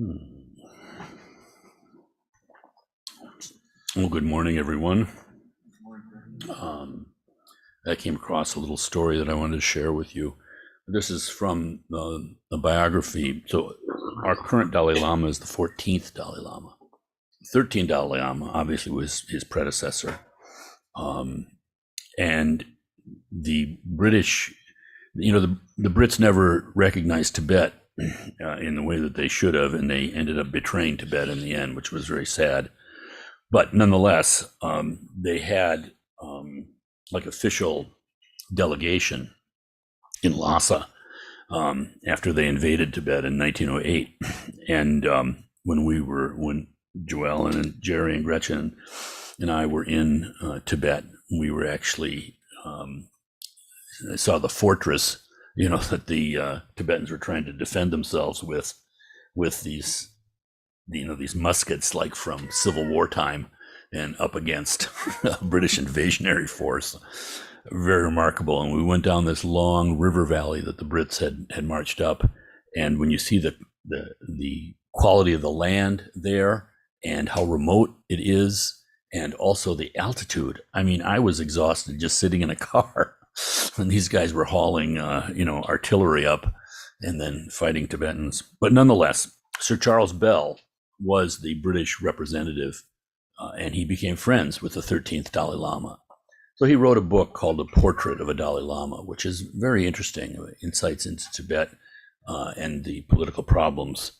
Well, good morning, everyone. I came across a little story that I wanted to share with you. This is from a biography. So, our current Dalai Lama is the 14th Dalai Lama. 13th Dalai Lama, obviously, was his predecessor. And the British, the Brits never recognized Tibet in the way that they should have, and they ended up betraying Tibet in the end, which was very sad. But nonetheless, they had like official delegation in Lhasa after they invaded Tibet in 1908. And when Joelle and Jerry and Gretchen and I were in Tibet, we were actually saw the fortress, that the Tibetans were trying to defend themselves with these muskets like from Civil War time and up against a British invasionary force. Very remarkable. And we went down this long river valley that the Brits had marched up. And when you see the quality of the land there and how remote it is, and also the altitude, I was exhausted just sitting in a car when these guys were hauling, artillery up and then fighting Tibetans. But nonetheless, Sir Charles Bell was the British representative, and he became friends with the 13th Dalai Lama. So he wrote a book called The Portrait of a Dalai Lama, which is very interesting, insights into Tibet and the political problems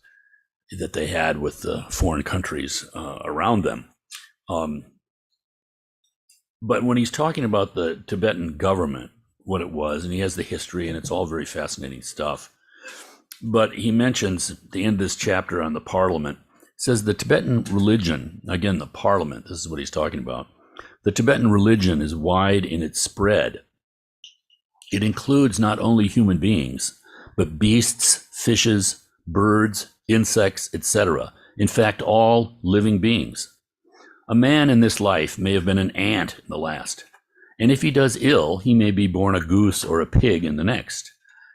that they had with the foreign countries around them. But when he's talking about the Tibetan government, what it was, and he has the history, and it's all very fascinating stuff. But he mentions at the end of this chapter on the parliament, says the Tibetan religion, again, the parliament, this is what he's talking about. The Tibetan religion is wide in its spread. It includes not only human beings, but beasts, fishes, birds, insects, etc. In fact, all living beings. A man in this life may have been an ant in the last, and if he does ill, he may be born a goose or a pig in the next.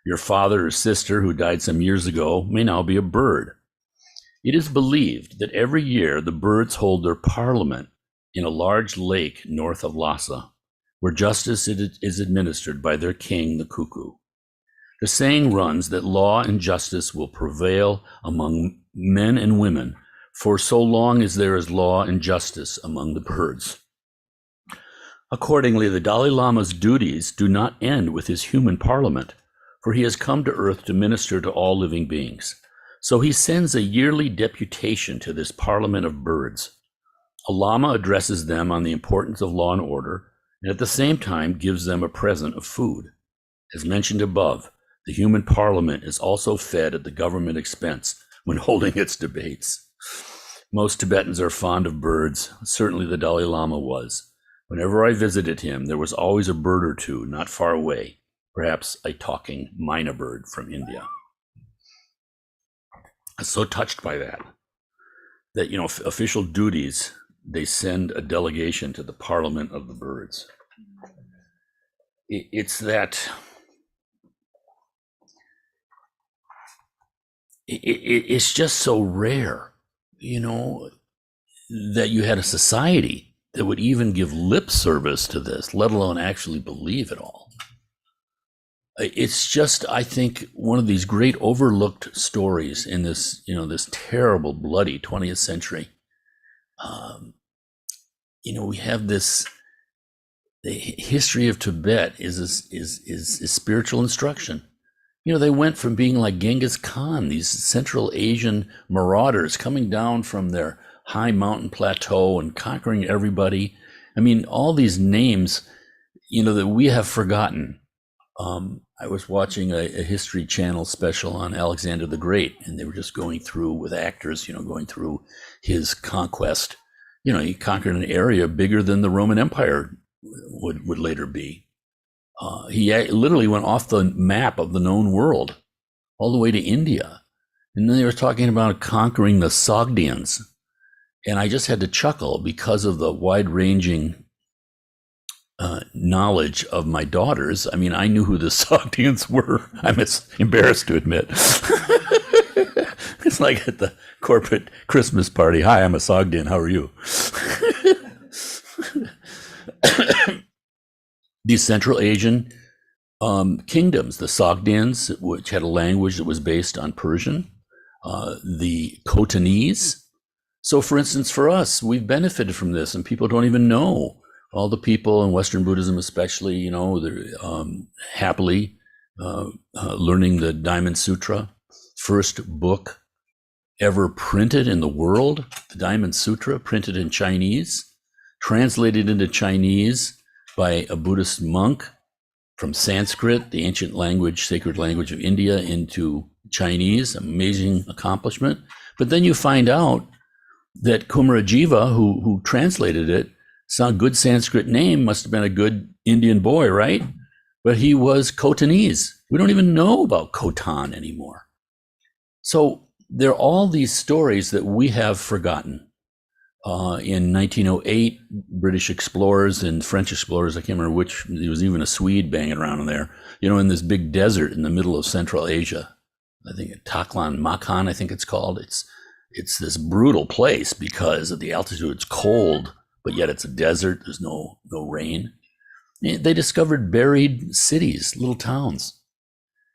Your father or sister who died some years ago may now be a bird. It is believed that every year the birds hold their parliament in a large lake north of Lhasa, where justice is administered by their king, the cuckoo. The saying runs that law and justice will prevail among men and women for so long as there is law and justice among the birds. Accordingly, the Dalai Lama's duties do not end with his human parliament, for he has come to earth to minister to all living beings. So he sends a yearly deputation to this parliament of birds. A lama addresses them on the importance of law and order, and at the same time gives them a present of food. As mentioned above, the human parliament is also fed at the government expense when holding its debates. Most Tibetans are fond of birds. Certainly the Dalai Lama was. Whenever I visited him, there was always a bird or two not far away, perhaps a talking myna bird from India. I'm so touched by that official duties, they send a delegation to the Parliament of the Birds. It's that it's just so rare, that you had a society that would even give lip service to this, let alone actually believe it all. It's just, I think, one of these great overlooked stories in this, this terrible, bloody 20th century. We have this. The history of Tibet is spiritual instruction. They went from being like Genghis Khan, these Central Asian marauders coming down from their high mountain plateau and conquering everybody. All these names, that we have forgotten. I was watching a History Channel special on Alexander the Great, and they were just going through with actors, going through his conquest. He conquered an area bigger than the Roman Empire would later be. He literally went off the map of the known world, all the way to India. And then they were talking about conquering the Sogdians. And I just had to chuckle because of the wide-ranging knowledge of my daughters. I knew who the Sogdians were. I'm embarrassed to admit. It's like at the corporate Christmas party. Hi, I'm a Sogdian. How are you? These Central Asian kingdoms, the Sogdians, which had a language that was based on Persian, the Khotanese. So, for instance, for us, we've benefited from this, and people don't even know. All the people in Western Buddhism, especially, they're happily learning the Diamond Sutra, first book ever printed in the world, the Diamond Sutra, printed in Chinese, translated into Chinese by a Buddhist monk from Sanskrit, the ancient language, sacred language of India, into Chinese. Amazing accomplishment. But then you find out that Kumarajiva, who translated it, some good Sanskrit name, must have been a good Indian boy, right? But he was Khotanese. We don't even know about Khotan anymore. So there are all these stories that we have forgotten. In 1908, British explorers and French explorers, I can't remember which, there was even a Swede banging around in there, in this big desert in the middle of Central Asia. I think Taklan Makan, I think it's called. It's this brutal place because of the altitude. It's cold, but yet it's a desert. There's no rain. They discovered buried cities, little towns.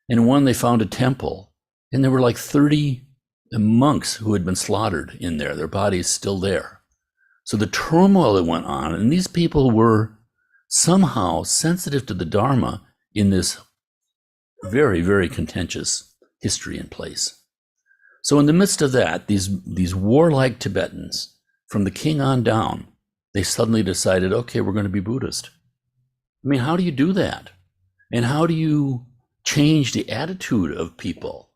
In one, they found a temple, and there were like 30 monks who had been slaughtered in there, their bodies still there. So the turmoil that went on, and these people were somehow sensitive to the Dharma in this very, very contentious history in place. So in the midst of that, these warlike Tibetans, from the king on down, they suddenly decided, okay, we're going to be Buddhist. I mean, how do you do that? And how do you change the attitude of people?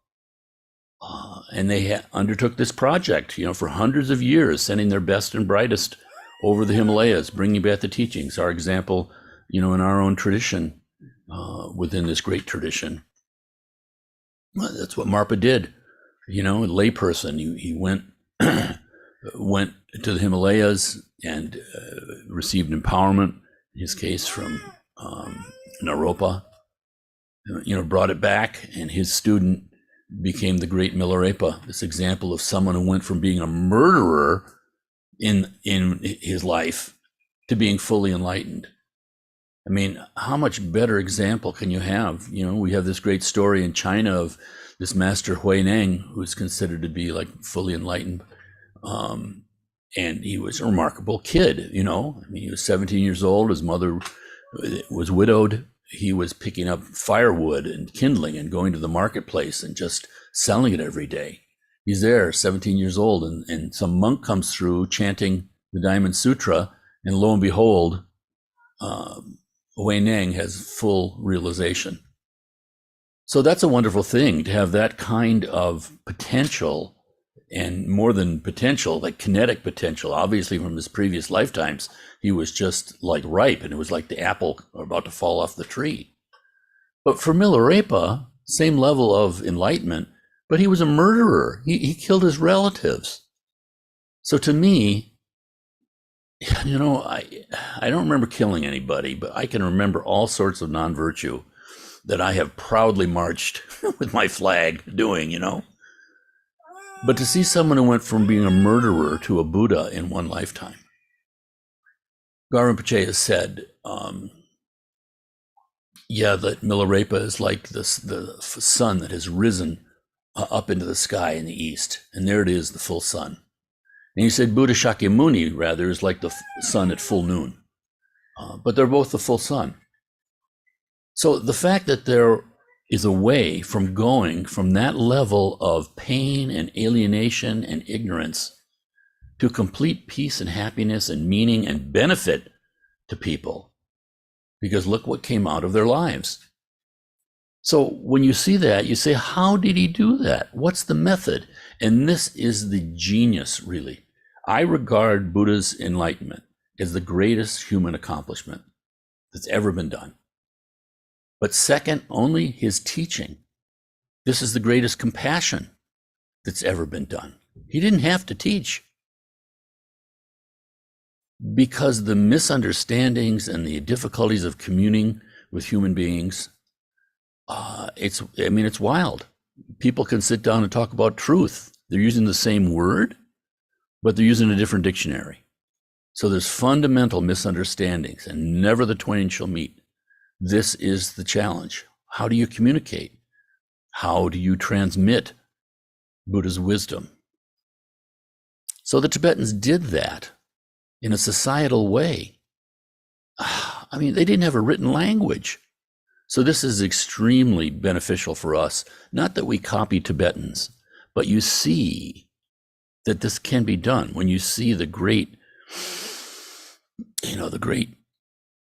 And they undertook this project, for hundreds of years, sending their best and brightest over the Himalayas, bringing back the teachings. Our example, in our own tradition, within this great tradition. Well, that's what Marpa did. A layperson. He went to the Himalayas and received empowerment, in his case from Naropa, brought it back, and his student became the great Milarepa, this example of someone who went from being a murderer in his life to being fully enlightened. I mean, how much better example can you have? We have this great story in China of this master Huineng, who's considered to be like fully enlightened. And he was a remarkable kid, he was 17 years old. His mother was widowed. He was picking up firewood and kindling and going to the marketplace and just selling it every day. He's there, 17 years old, and some monk comes through chanting the Diamond Sutra, and lo and behold, Huineng has full realization. So that's a wonderful thing, to have that kind of potential, and more than potential, like kinetic potential. Obviously, from his previous lifetimes, he was just like ripe, and it was like the apple about to fall off the tree. But for Milarepa, same level of enlightenment, but he was a murderer. He killed his relatives. So to me, I don't remember killing anybody, but I can remember all sorts of non-virtue that I have proudly marched with my flag doing, But to see someone who went from being a murderer to a Buddha in one lifetime. Garin Pache has said, that Milarepa is like the sun that has risen up into the sky in the east, and there it is, the full sun. And he said Buddha Shakyamuni, rather, is like the sun at full noon. But they're both the full sun. So the fact that there is a way from going from that level of pain and alienation and ignorance to complete peace and happiness and meaning and benefit to people, because look what came out of their lives. So when you see that, you say, how did he do that? What's the method? And this is the genius, really. I regard Buddha's enlightenment as the greatest human accomplishment that's ever been done. But second, only his teaching. This is the greatest compassion that's ever been done. He didn't have to teach, because the misunderstandings and the difficulties of communing with human beings, it's wild. People can sit down and talk about truth. They're using the same word, but they're using a different dictionary. So there's fundamental misunderstandings, and never the twain shall meet. This is the challenge. How do you communicate? How do you transmit Buddha's wisdom? So the Tibetans did that in a societal way. I mean, they didn't have a written language. So this is extremely beneficial for us. Not that we copy Tibetans, but you see that this can be done when you see the great, the great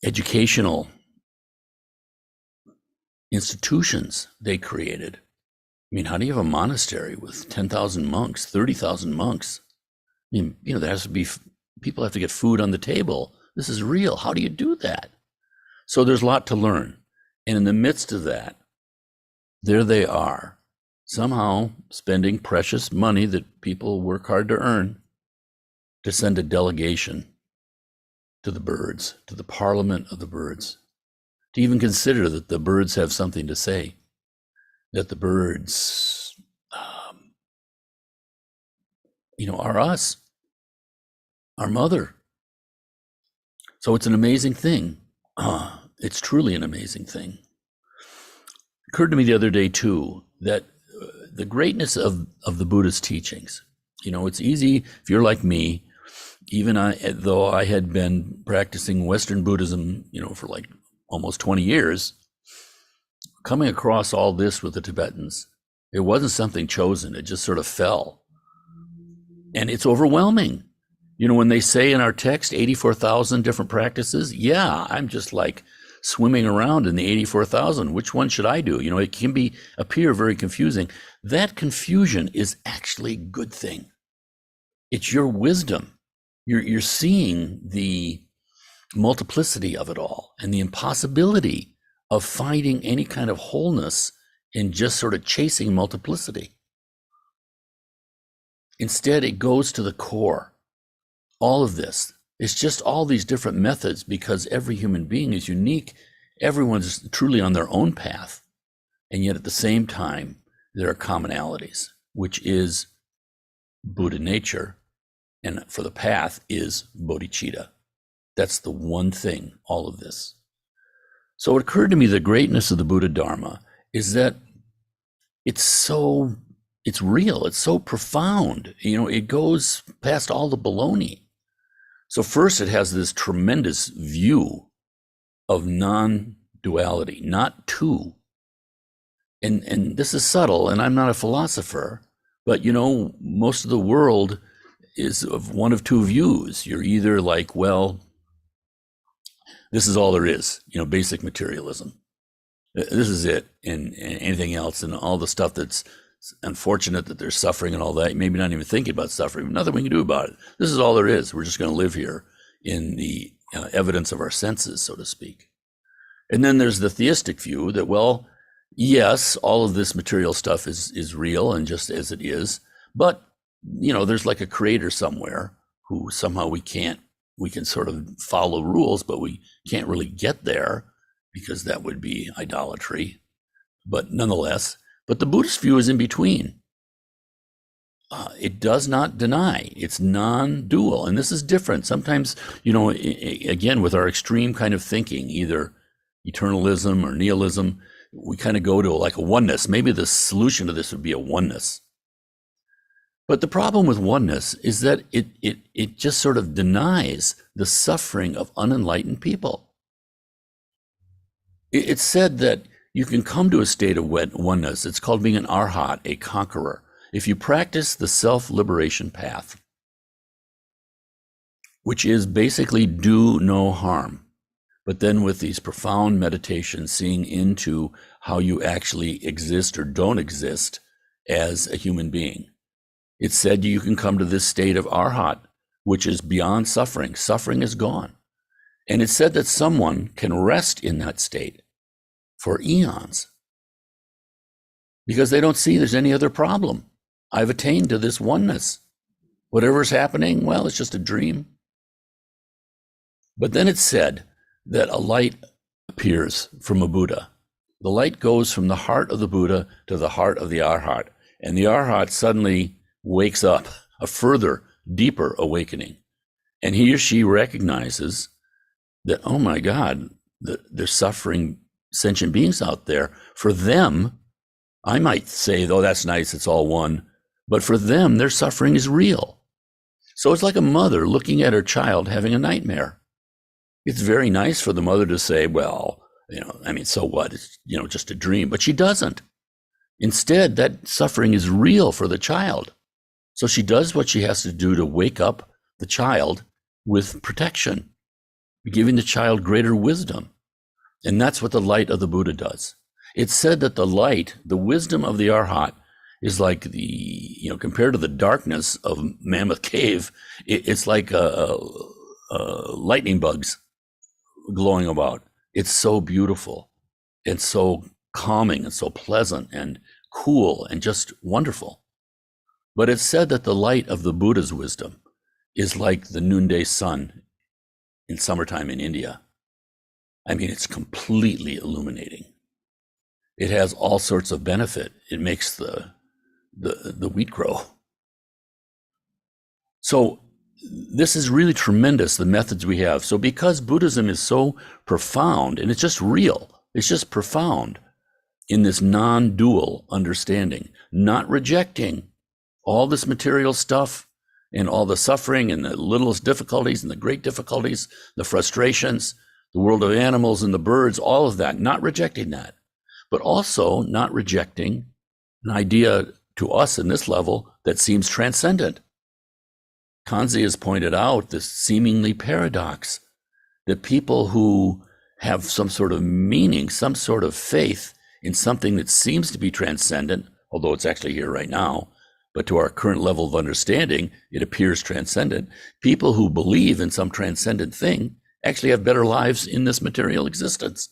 educational institutions they created. I mean, how do you have a monastery with 10,000 monks, 30,000 monks? I mean, there has to be, people have to get food on the table. This is real. How do you do that? So there's a lot to learn. And in the midst of that, there they are, somehow spending precious money that people work hard to earn to send a delegation to the birds, to the Parliament of the birds, to even consider that the birds have something to say, that the birds, are us, our mother. So it's an amazing thing. It's truly an amazing thing. It occurred to me the other day too, that the greatness of the Buddha's teachings, it's easy if you're like me, even though I had been practicing Western Buddhism, for like almost 20 years, coming across all this with the Tibetans, it wasn't something chosen. It just sort of fell. And it's overwhelming. When they say in our text, 84,000 different practices, yeah, I'm just like swimming around in the 84,000. Which one should I do? It can appear very confusing. That confusion is actually a good thing. It's your wisdom. You're seeing the multiplicity of it all and the impossibility of finding any kind of wholeness in just sort of chasing multiplicity. Instead, it goes to the core. All of this, it's just all these different methods, because every human being is unique. Everyone's truly on their own path. And yet at the same time, there are commonalities, which is Buddha nature. And for the path is bodhicitta. That's the one thing, all of this. So it occurred to me the greatness of the Buddha Dharma is that it's real. It's so profound. It goes past all the baloney. So first, it has this tremendous view of non-duality, not two. And this is subtle, and I'm not a philosopher, but most of the world is of one of two views. You're either like, well, this is all there is, basic materialism. This is it, and anything else, and all the stuff that's unfortunate that there's suffering and all that, maybe not even thinking about suffering, but nothing we can do about it. This is all there is. We're just going to live here in the evidence of our senses, so to speak. And then there's the theistic view that, well, yes, all of this material stuff is real and just as it is, but there's like a creator somewhere who somehow we can sort of follow rules, but we can't really get there because that would be idolatry. But nonetheless, but the Buddhist view is in between. It does not deny. It's non-dual. And this is different. Sometimes, again, with our extreme kind of thinking, either eternalism or nihilism, we kind of go to like a oneness. Maybe the solution to this would be a oneness. But the problem with oneness is that it just sort of denies the suffering of unenlightened people. It's said that you can come to a state of oneness. It's called being an arhat, a conqueror, if you practice the self-liberation path, which is basically do no harm, but then with these profound meditations, seeing into how you actually exist or don't exist as a human being. It's said you can come to this state of arhat, which is beyond suffering. Suffering is gone. And it's said that someone can rest in that state for eons because they don't see there's any other problem. I've attained to this oneness. Whatever's happening, well, it's just a dream. But then it's said that a light appears from a Buddha. The light goes from the heart of the Buddha to the heart of the Arhat. And the Arhat suddenly wakes up, a further, deeper awakening. And he or she recognizes that, oh my God, there's suffering sentient beings out there. For them, I might say, oh, that's nice, it's all one. But for them, their suffering is real. So it's like a mother looking at her child having a nightmare. It's very nice for the mother to say, well, so what? It's, just a dream. But she doesn't. Instead, that suffering is real for the child. So she does what she has to do to wake up the child with protection, giving the child greater wisdom. And that's what the light of the Buddha does. It's said that the light, the wisdom of the Arhat, is like compared to the darkness of Mammoth Cave, it's like lightning bugs glowing about. It's so beautiful and so calming and so pleasant and cool and just wonderful. But it's said that the light of the Buddha's wisdom is like the noonday sun in summertime in India. I mean, it's completely illuminating. It has all sorts of benefit. It makes the wheat grow. So this is really tremendous, the methods we have. So because Buddhism is so profound, and it's just real, it's just profound in this non-dual understanding, not rejecting all this material stuff and all the suffering and the littlest difficulties and the great difficulties, the frustrations, the world of animals and the birds, all of that, not rejecting that, but also not rejecting an idea to us in this level that seems transcendent. Kanzi has pointed out this seemingly paradox that people who have some sort of meaning, some sort of faith in something that seems to be transcendent, although it's actually here right now, but to our current level of understanding, it appears transcendent. People who believe in some transcendent thing actually have better lives in this material existence.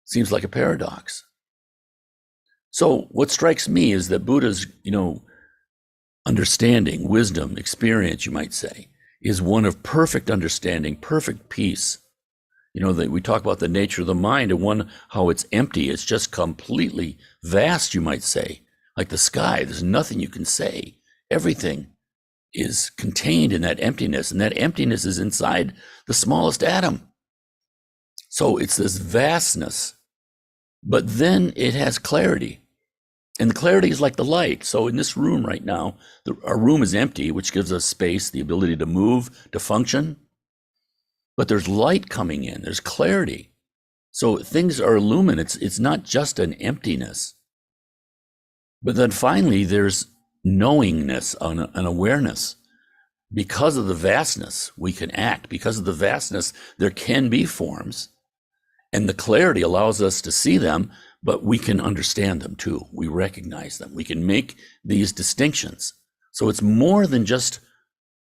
Seems like a paradox. So what strikes me is that Buddha's, understanding, wisdom, experience, you might say, is one of perfect understanding, perfect peace. That we talk about the nature of the mind and how it's empty. It's just completely vast, you might say, like the sky. There's nothing you can say. Everything is contained in that emptiness, and that emptiness is inside the smallest atom. So it's this vastness, but then it has clarity. And the clarity is like the light. So in this room right now, our room is empty, which gives us space, the ability to move, to function. But there's light coming in, there's clarity. So things are illumined. It's not just an emptiness. But then finally, there's knowingness, an awareness. Because of the vastness, we can act. Because of the vastness, there can be forms. And the clarity allows us to see them, but we can understand them too. We recognize them. We can make these distinctions. So it's more than just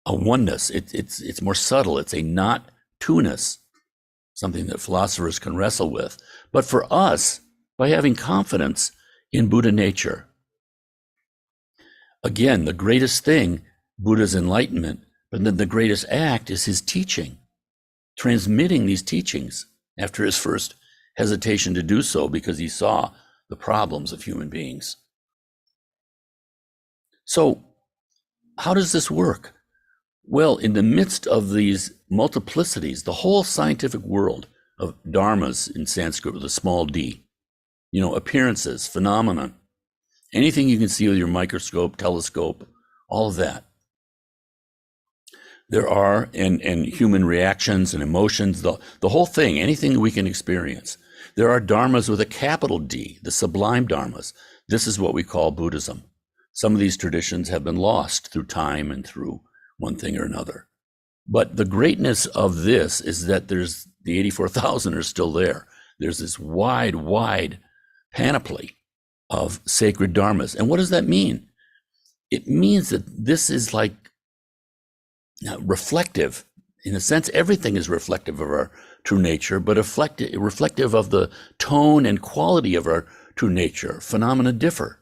a oneness. It's more subtle. It's a not-to-ness, something that philosophers can wrestle with. But for us, by having confidence in Buddha nature, again, the greatest thing, Buddha's enlightenment, but then the greatest act is his teaching, transmitting these teachings after his first hesitation to do so because he saw the problems of human beings. So how does this work? Well, in the midst of these multiplicities, the whole scientific world of dharmas in Sanskrit with a small d, appearances, phenomena, anything you can see with your microscope, telescope, all of that. There are, and human reactions and emotions, the whole thing, anything that we can experience. There are dharmas with a capital D, the sublime dharmas. This is what we call Buddhism. Some of these traditions have been lost through time and through one thing or another. But the greatness of this is that there's the 84,000 are still there. There's this wide, wide panoply of sacred dharmas. And what does that mean? It means that this is like reflective. In a sense, everything is reflective of our true nature, but reflective of the tone and quality of our true nature. Phenomena differ.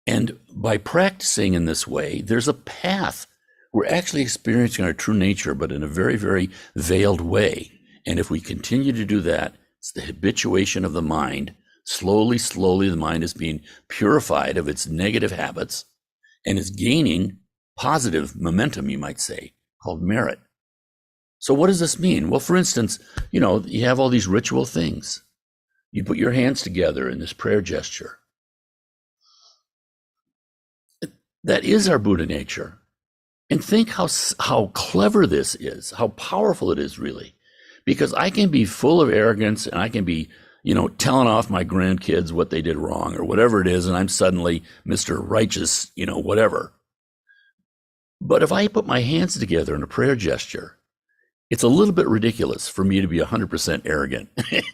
And by practicing in this way, there's a path. We're actually experiencing our true nature, but in a very, very veiled way. And if we continue to do that, it's the habituation of the mind. Slowly, slowly, the mind is being purified of its negative habits. and is gaining positive momentum, you might say, called merit. So what does this mean? Well, for instance, you have all these ritual things. You put your hands together in this prayer gesture. That is our Buddha nature. And think how clever this is, how powerful it is, really. Because I can be full of arrogance and I can be, telling off my grandkids what they did wrong or whatever it is, and I'm suddenly Mr. Righteous, whatever. But if I put my hands together in a prayer gesture, it's a little bit ridiculous for me to be 100% arrogant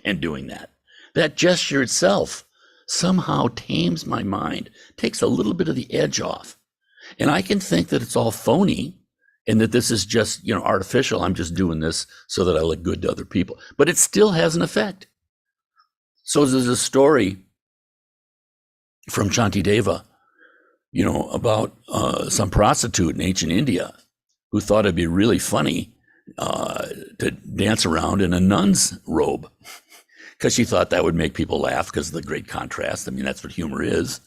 and doing that. That gesture itself somehow tames my mind, takes a little bit of the edge off. And I can think that it's all phony and that this is just, artificial. I'm just doing this so that I look good to other people. But it still has an effect. So there's a story from Shantideva, about some prostitute in ancient India who thought it'd be really funny to dance around in a nun's robe because she thought that would make people laugh because of the great contrast. I mean, that's what humor is.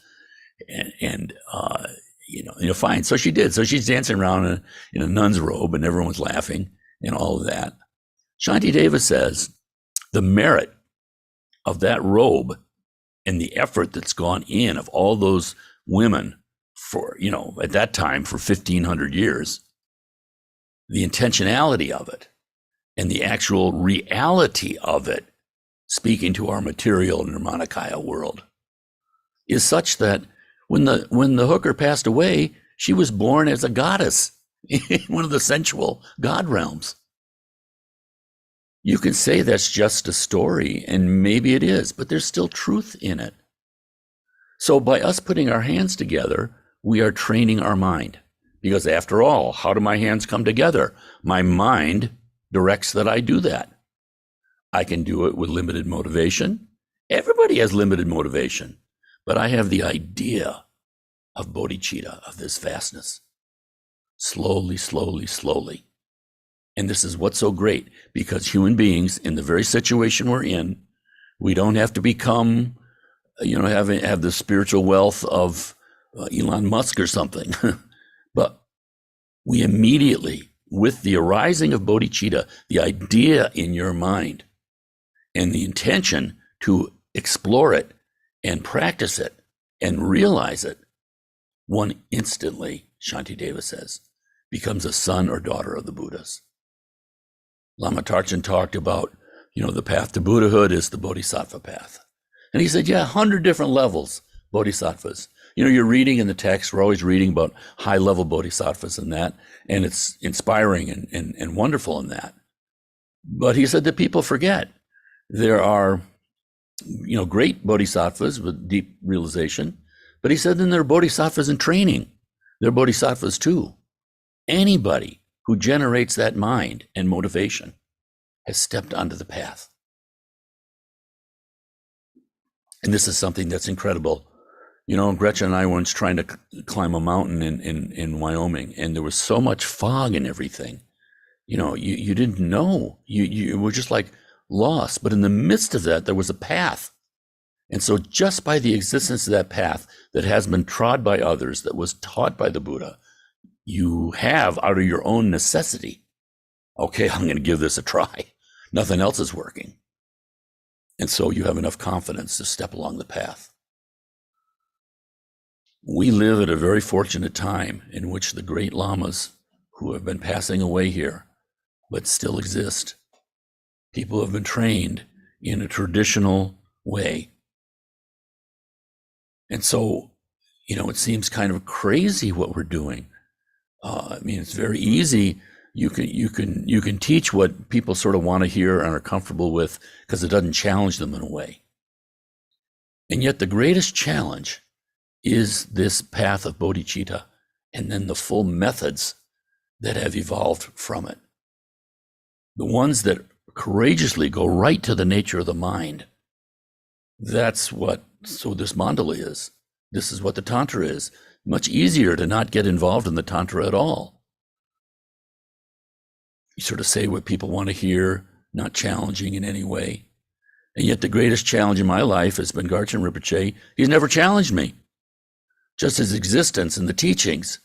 And fine. So she did. So she's dancing around in a nun's robe and everyone's laughing and all of that. Shantideva says the merit of that robe and the effort that's gone in of all those women for, at that time for 1,500 years, the intentionality of it and the actual reality of it, speaking to our material Nirmanakaya world, is such that when the hooker passed away, she was born as a goddess in one of the sensual god realms. You can say that's just a story, and maybe it is, but there's still truth in it. So by us putting our hands together, we are training our mind. Because after all, how do my hands come together? My mind directs that I do that. I can do it with limited motivation. Everybody has limited motivation. But I have the idea of bodhicitta, of this vastness. Slowly, slowly, slowly. And this is what's so great, because human beings, in the very situation we're in, we don't have to become, have the spiritual wealth of Elon Musk or something. But we immediately, with the arising of bodhicitta, the idea in your mind and the intention to explore it and practice it and realize it, one instantly, Shantideva says, becomes a son or daughter of the Buddhas. Lama Tarchin talked about, the path to Buddhahood is the bodhisattva path. And he said, 100 different levels, bodhisattvas. You're reading in the text, we're always reading about high-level bodhisattvas and that, and it's inspiring and wonderful in that. But he said that people forget. There are, great bodhisattvas with deep realization, but he said then there are bodhisattvas in training. There are bodhisattvas too. Anybody who generates that mind and motivation has stepped onto the path. And this is something that's incredible. Gretchen and I were once trying to climb a mountain in Wyoming, and there was so much fog and everything. You didn't know. You were just like lost. But in the midst of that, there was a path. And so just by the existence of that path that has been trod by others, that was taught by the Buddha, you have, out of your own necessity, okay, I'm going to give this a try. Nothing else is working. And so you have enough confidence to step along the path. We live at a very fortunate time in which the great lamas who have been passing away here, but still exist, people have been trained in a traditional way. And so, it seems kind of crazy what we're doing. It's very easy. You can teach what people sort of want to hear and are comfortable with because it doesn't challenge them in a way. And yet the greatest challenge is this path of bodhicitta and then the full methods that have evolved from it. The ones that courageously go right to the nature of the mind. So this mandala is. This is what the Tantra is. Much easier to not get involved in the Tantra at all. You sort of say what people want to hear, not challenging in any way. And yet the greatest challenge in my life has been Garchen Rinpoche. He's never challenged me. just as existence and the teachings.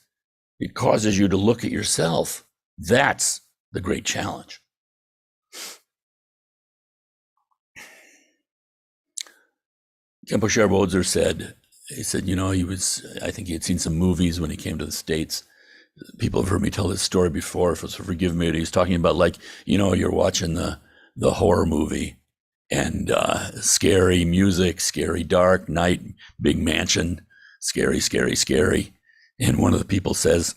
It causes you to look at yourself. That's the great challenge. Khenpo Sherpa said, he said, I think he had seen some movies when he came to the States. People have heard me tell this story before, so forgive me. He's talking about you're watching the horror movie and scary music, scary dark night, big mansion, scary, scary, scary. And one of the people says,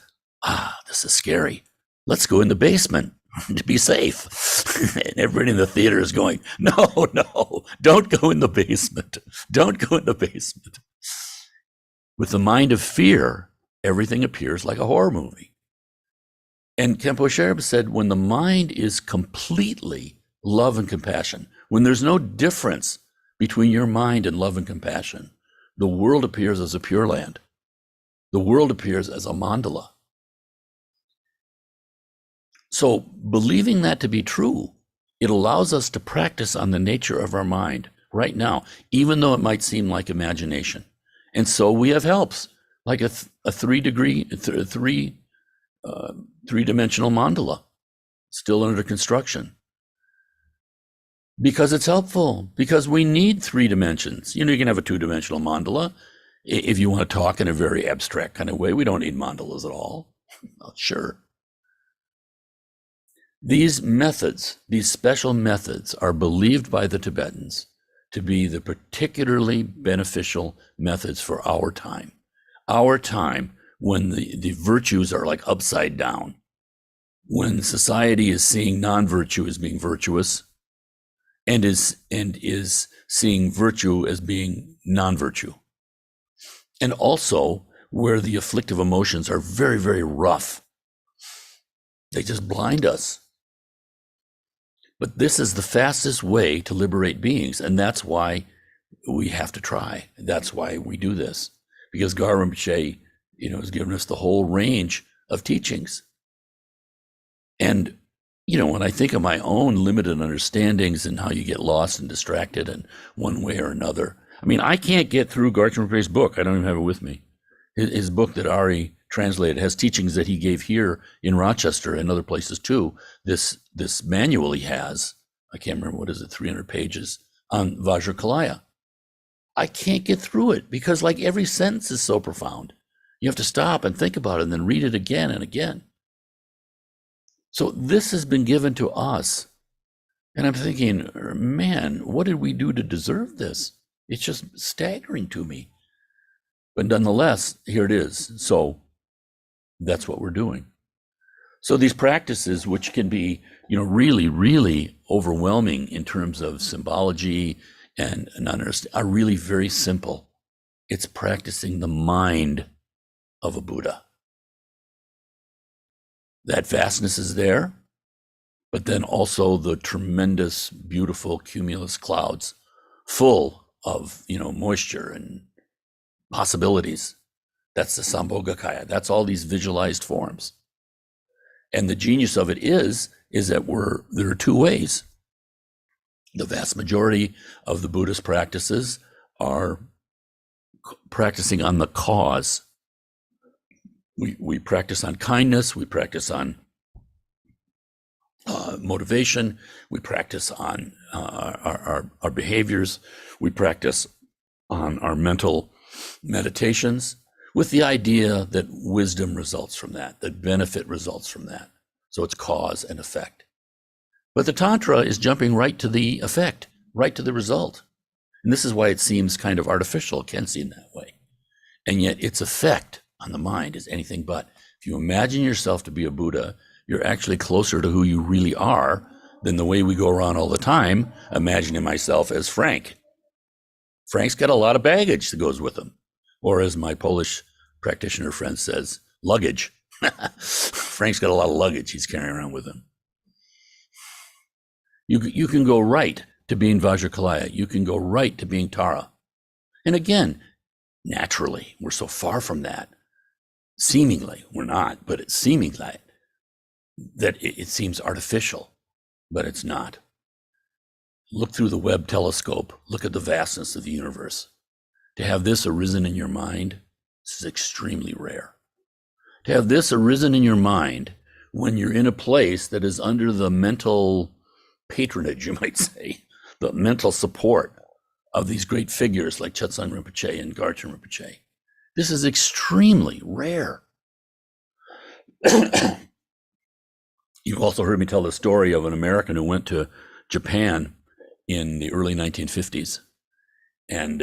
this is scary. Let's go in the basement to be safe. And everybody in the theater is going, no, don't go in the basement. Don't go in the basement. With the mind of fear, everything appears like a horror movie. And Khenpo Sherpa said, when the mind is completely love and compassion, when there's no difference between your mind and love and compassion, the world appears as a pure land. The world appears as a mandala. So believing that to be true, it allows us to practice on the nature of our mind right now, even though it might seem like imagination. And so we have helps, like a three-dimensional mandala, still under construction. Because it's helpful, because we need 3 dimensions. You can have a 2-dimensional mandala if you want to talk in a very abstract kind of way. We don't need mandalas at all. Well, sure. These methods, these special methods, are believed by the Tibetans to be the particularly beneficial methods for our time. Our time, when the virtues are like upside down, when society is seeing non-virtue as being virtuous, and is seeing virtue as being non-virtue. And also where the afflictive emotions are very, very rough. They just blind us. But this is the fastest way to liberate beings, and that's why we have to try. That's why we do this, because Garwan Rinpoche, has given us the whole range of teachings. And when I think of my own limited understandings and how you get lost and distracted in one way or another, I can't get through Garwan Rinpoche's book. I don't even have it with me. His book that Ari translated has teachings that he gave here in Rochester and other places too. This manual he has, I can't remember, 300 pages on Vajrakalaya. I can't get through it because every sentence is so profound. You have to stop and think about it and then read it again and again. So this has been given to us. And I'm thinking, man, what did we do to deserve this? It's just staggering to me. But nonetheless, here it is. So that's what we're doing. So these practices, which can be, really, really overwhelming in terms of symbology and understanding, are really very simple. It's practicing the mind of a Buddha. That vastness is there, but then also the tremendous, beautiful cumulus clouds full of, moisture and possibilities. That's the Sambhogakaya. That's all these visualized forms. And the genius of it is that there are 2 ways. The vast majority of the Buddhist practices are practicing on the cause. We practice on kindness, we practice on motivation, we practice on our behaviors, we practice on our mental meditations, with the idea that wisdom results from that benefit results from that. So it's cause and effect. But the Tantra is jumping right to the effect, right to the result. And this is why it seems kind of artificial. It can seem that way. And yet its effect on the mind is anything but. If you imagine yourself to be a Buddha, you're actually closer to who you really are than the way we go around all the time, imagining myself as Frank. Frank's got a lot of baggage that goes with him. Or as my Polish practitioner friend says, luggage. Frank's got a lot of luggage he's carrying around with him. You can go right to being Vajrakalaya. You can go right to being Tara. And again, naturally, we're so far from that. Seemingly, we're not, but it's seeming that it seems artificial, but it's not. Look through the Webb telescope. Look at the vastness of the universe. To have this arisen in your mind This is extremely rare. To have this arisen in your mind when you're in a place that is under the mental patronage, you might say, the mental support of these great figures like Chögyam Rinpoche and Garchen Rinpoche. This is extremely rare. You've also heard me tell the story of an American who went to Japan in the early 1950s, and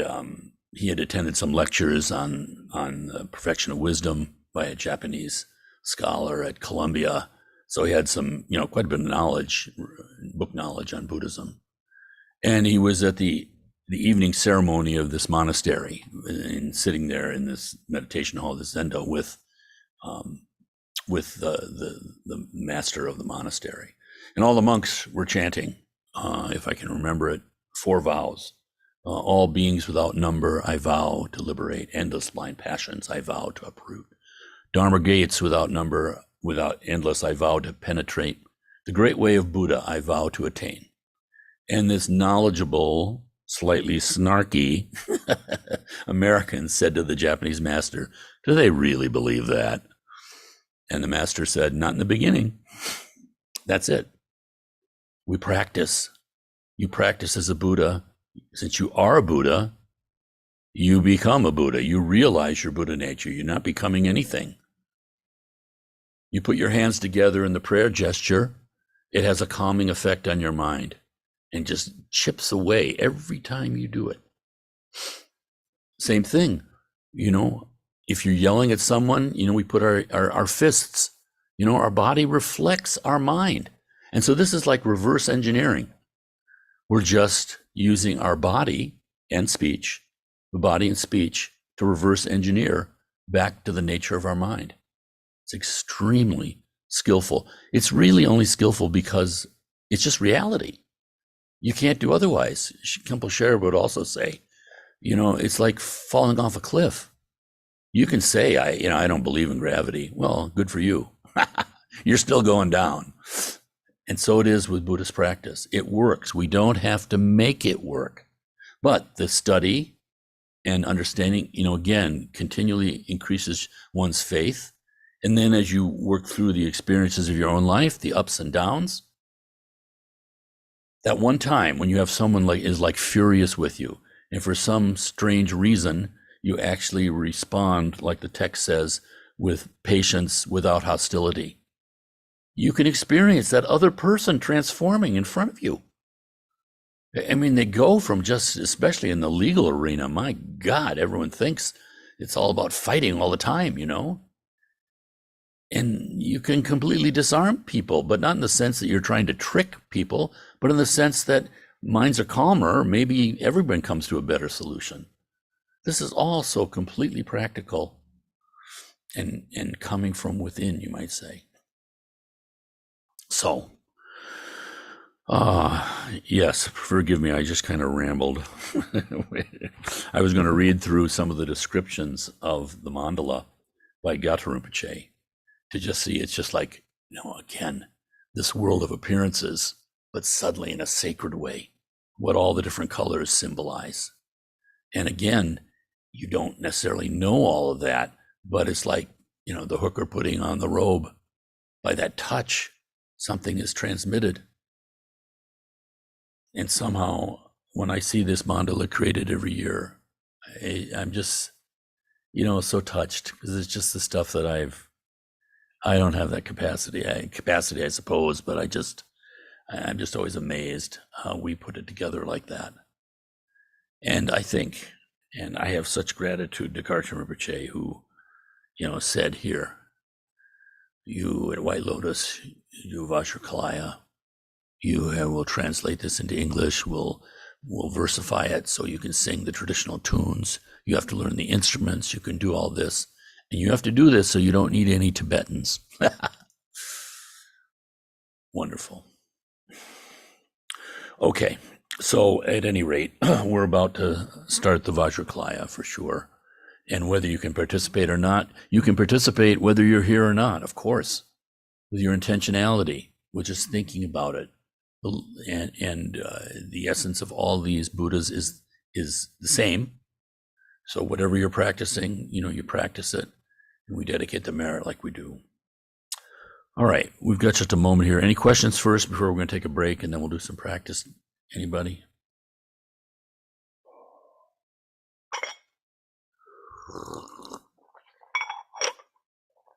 he had attended some lectures on the perfection of wisdom by a Japanese scholar at Columbia. So he had some, quite a bit of knowledge, book knowledge on Buddhism. And he was at the evening ceremony of this monastery and sitting there in this meditation hall, this zendo, with the master of the monastery. And all the monks were chanting, if I can remember it, 4 vows. All beings without number, I vow to liberate. Endless blind passions, I vow to uproot. Dharma gates without number, without endless, I vow to penetrate. The great way of Buddha, I vow to attain. And this knowledgeable, slightly snarky American said to the Japanese master, do they really believe that? And the master said, not in the beginning. That's it. We practice. You practice as a Buddha. Since you are a Buddha, you become a Buddha. You realize your Buddha nature. You're not becoming anything. You put your hands together in the prayer gesture. It has a calming effect on your mind and just chips away every time you do it. Same thing, if you're yelling at someone, we put our fists, our body reflects our mind. And so this is like reverse engineering. We're just using our body and speech, to reverse engineer back to the nature of our mind. It's extremely skillful. It's really only skillful because it's just reality. You can't do otherwise. Khenpo Sherpa would also say, it's like falling off a cliff. You can say, I don't believe in gravity. Well, good for you. You're still going down. And so it is with Buddhist practice. It works. We don't have to make it work. But the study and understanding, again, continually increases one's faith. And then as you work through the experiences of your own life, the ups and downs, that one time when you have someone is furious with you, and for some strange reason, you actually respond, like the text says, with patience without hostility. You can experience that other person transforming in front of you. I mean, they go from especially in the legal arena, my God, everyone thinks it's all about fighting all the time, And you can completely disarm people, but not in the sense that you're trying to trick people, but in the sense that minds are calmer. Maybe everyone comes to a better solution. This is all so completely practical and coming from within, you might say. So, yes, forgive me, I just kind of rambled. I was going to read through some of the descriptions of the mandala by Gato Rinpoche to just see, it's just like, again, this world of appearances, but suddenly in a sacred way, what all the different colors symbolize. And again, you don't necessarily know all of that, but it's like, the hooker putting on the robe. By that touch, something is transmitted. And somehow, when I see this mandala created every year, I'm just, so touched, because it's just the stuff that I don't have that capacity, I suppose, but I'm just always amazed how we put it together like that. And I think, and I have such gratitude to Garchen Rinpoche, who, said here, you at White Lotus, you Vajrakalaya, you will translate this into English, we'll versify it so you can sing the traditional tunes. You have to learn the instruments, you can do all this. And you have to do this so you don't need any Tibetans. Wonderful. Okay, so at any rate, we're about to start the Vajrakalaya for sure. And whether you can participate or not, you can participate whether you're here or not, of course, with your intentionality, with just thinking about it. And the essence of all these Buddhas is the same. So whatever you're practicing, you practice it, and we dedicate the merit like we do. All right, we've got just a moment here. Any questions first before we're going to take a break, and then we'll do some practice? Anybody?